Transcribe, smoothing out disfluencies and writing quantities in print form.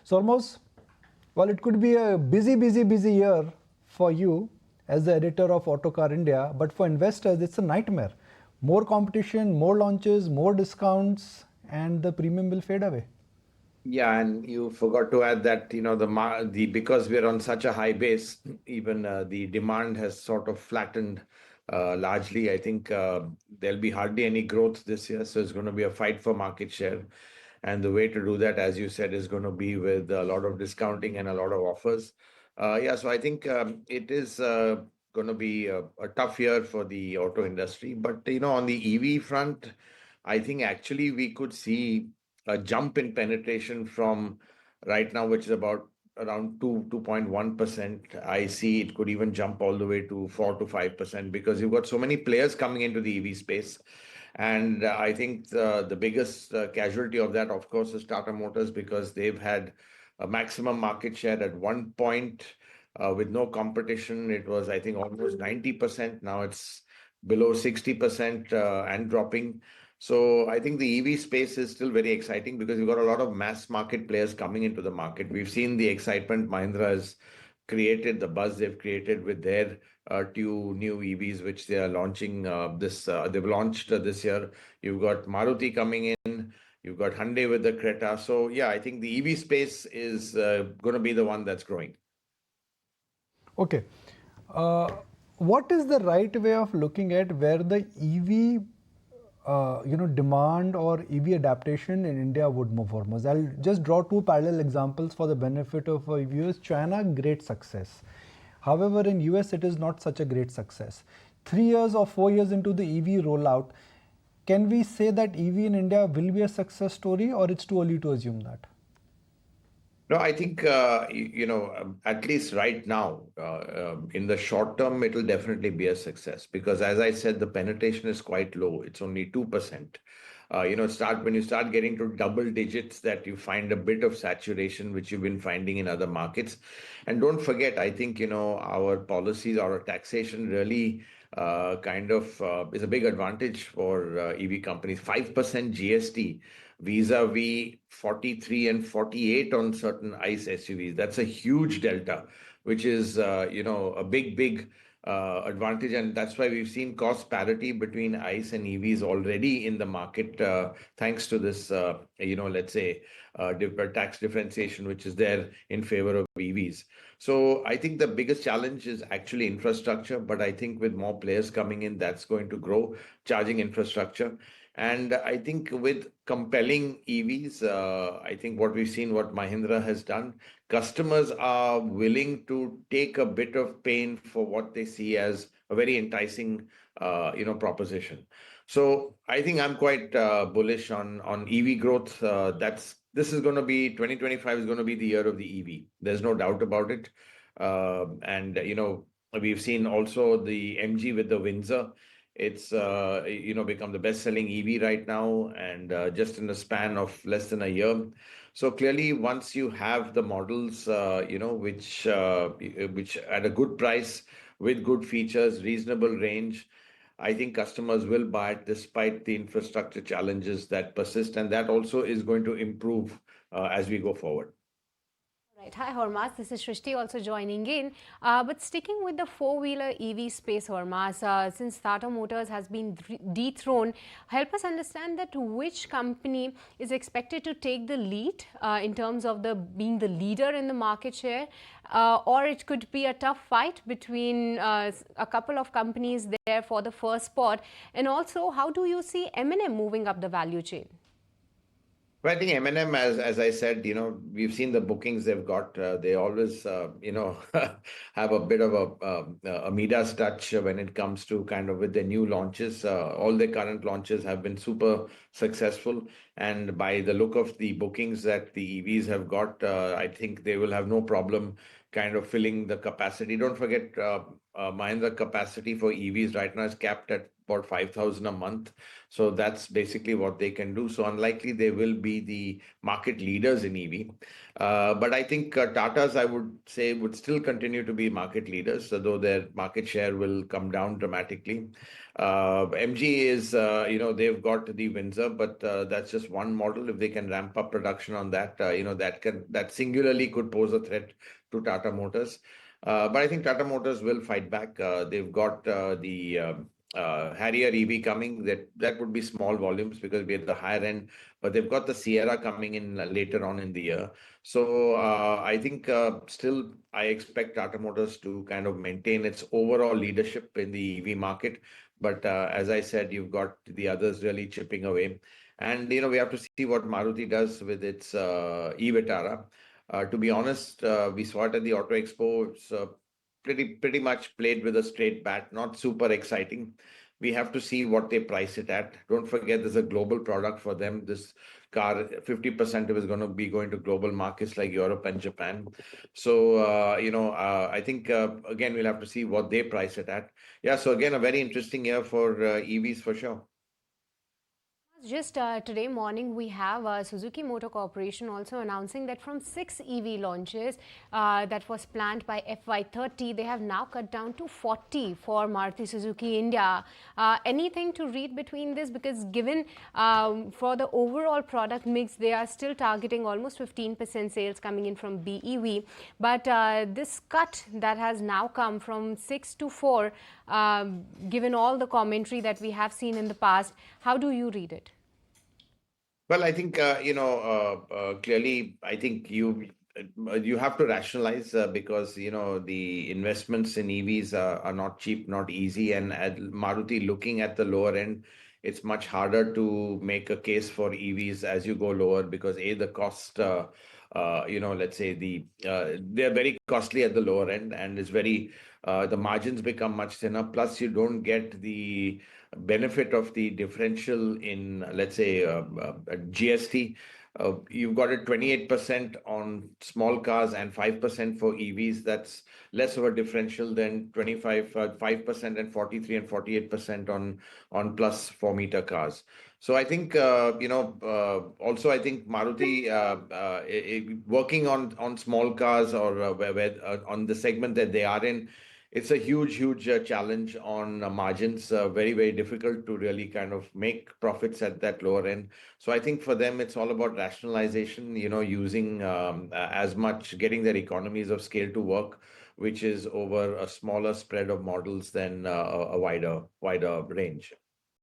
So almost, well, it could be a busy year for you as the editor of Autocar India, but for investors, it's a nightmare. More competition, more launches, more discounts, and the premium will fade away. Yeah, and you forgot to add that, the because we're on such a high base, even the demand has sort of flattened largely. I think there'll be hardly any growth this year, so it's going to be a fight for market share. And the way to do that, as you said, is going to be with a lot of discounting and a lot of offers. Yeah, so I think it is going to be a tough year for the auto industry. But, on the EV front, I think actually we could see a jump in penetration from right now, which is about around 2.1%. I see it could even jump all the way to 4 to 5% because you've got so many players coming into the EV space. And I think the biggest casualty of that, of course, is Tata Motors because they've had a maximum market share at one point with no competition. It was, I think, almost 90%. Now it's below 60% and dropping. So I think the EV space is still very exciting because you've got a lot of mass market players coming into the market. We've seen the excitement Mahindra has created, the buzz they've created with their two new EVs, which they are launching they've launched this year. You've got Maruti coming in, you've got Hyundai with the Creta. So yeah, I think the EV space is going to be the one that's growing. Okay. Uh, what is the right way of looking at where the EV demand or EV adaptation in India would move forward? I'll just draw two parallel examples for the benefit of our viewers. China, great success. However, in US, it is not such a great success. 3 years or 4 years into the EV rollout, can we say that EV in India will be a success story, or it's too early to assume that? No, I think, at least right now, in the short term, it will definitely be a success because, as I said, the penetration is quite low. It's only 2%. When you start getting to double digits, that you find a bit of saturation, which you've been finding in other markets. And don't forget, I think, our policies, our taxation really kind of is a big advantage for EV companies. 5% GST vis-a-vis 43 and 48 on certain ICE SUVs. That's a huge delta, which is, a big advantage. And that's why we've seen cost parity between ICE and EVs already in the market, thanks to this, let's say, tax differentiation, which is there in favor of EVs. So I think the biggest challenge is actually infrastructure, but I think with more players coming in, that's going to grow charging infrastructure. And I think with compelling EVs, I think what we've seen, what Mahindra has done, customers are willing to take a bit of pain for what they see as a very enticing, proposition. So I think I'm quite bullish on EV growth. This is going to be 2025 is going to be the year of the EV. There's no doubt about it. And we've seen also the MG with the Windsor. It's become the best-selling EV right now, and just in a span of less than a year. So clearly, once you have the models, which at a good price with good features, reasonable range, I think customers will buy it despite the infrastructure challenges that persist, and that also is going to improve as we go forward. Right. Hi, Hormaz. This is Shrishti also joining in. But sticking with the four-wheeler EV space, Hormaz, since Tata Motors has been dethroned, help us understand that which company is expected to take the lead in terms of being the leader in the market share, or it could be a tough fight between a couple of companies there for the first spot. And also, how do you see M&M moving up the value chain? Well, I think M&M, as I said, we've seen the bookings they've got. They always, have a bit of a Midas touch when it comes to kind of with their new launches. All their current launches have been super successful. And by the look of the bookings that the EVs have got, I think they will have no problem kind of filling the capacity. Don't forget, Mahindra capacity for EVs right now is capped at about 5,000 a month. So that's basically what they can do. So unlikely they will be the market leaders in EV. But I think Tata's, I would say, would still continue to be market leaders, though their market share will come down dramatically. MG is, they've got the Windsor, but that's just one model. If they can ramp up production on that, that singularly could pose a threat to Tata Motors. But I think Tata Motors will fight back. They've got the Harrier EV coming. That would be small volumes because we're at the higher end, but they've got the Sierra coming in later on in the year. So I think still I expect Tata Motors to kind of maintain its overall leadership in the EV market. But as I said, you've got the others really chipping away. And, we have to see what Maruti does with its e-Vitara. To be honest, we saw it at the Auto Expo. It's pretty much played with a straight bat, not super exciting. We have to see what they price it at. Don't forget, there's a global product for them. This car, 50% of it is going to be going to global markets like Europe and Japan. So, I think, again, we'll have to see what they price it at. Yeah, so again, a very interesting year for EVs for sure. Just today morning, we have Suzuki Motor Corporation also announcing that from 6 EV launches that was planned by FY30, they have now cut down to 40 for Maruti Suzuki India. Anything to read between this? Because given for the overall product mix, they are still targeting almost 15% sales coming in from BEV. But this cut that has now come from 6 to 4, given all the commentary that we have seen in the past, how do you read it? Well, I think clearly, I think you have to rationalize because the investments in EVs are not cheap, not easy, and at Maruti looking at the lower end, it's much harder to make a case for EVs as you go lower because the cost. Let's say they're very costly at the lower end, and it's very the margins become much thinner. Plus, you don't get the benefit of the differential in, let's say, GST. You've got it 28% on small cars and 5% for EVs. That's less of a differential than 5% and 43 and 48% on plus 4-meter cars. So I think, also I think Maruti working on small cars or on the segment that they are in, it's a huge challenge on margins. Very, very difficult to really kind of make profits at that lower end. So I think for them, it's all about rationalization, using as much, getting their economies of scale to work, which is over a smaller spread of models than a wider range.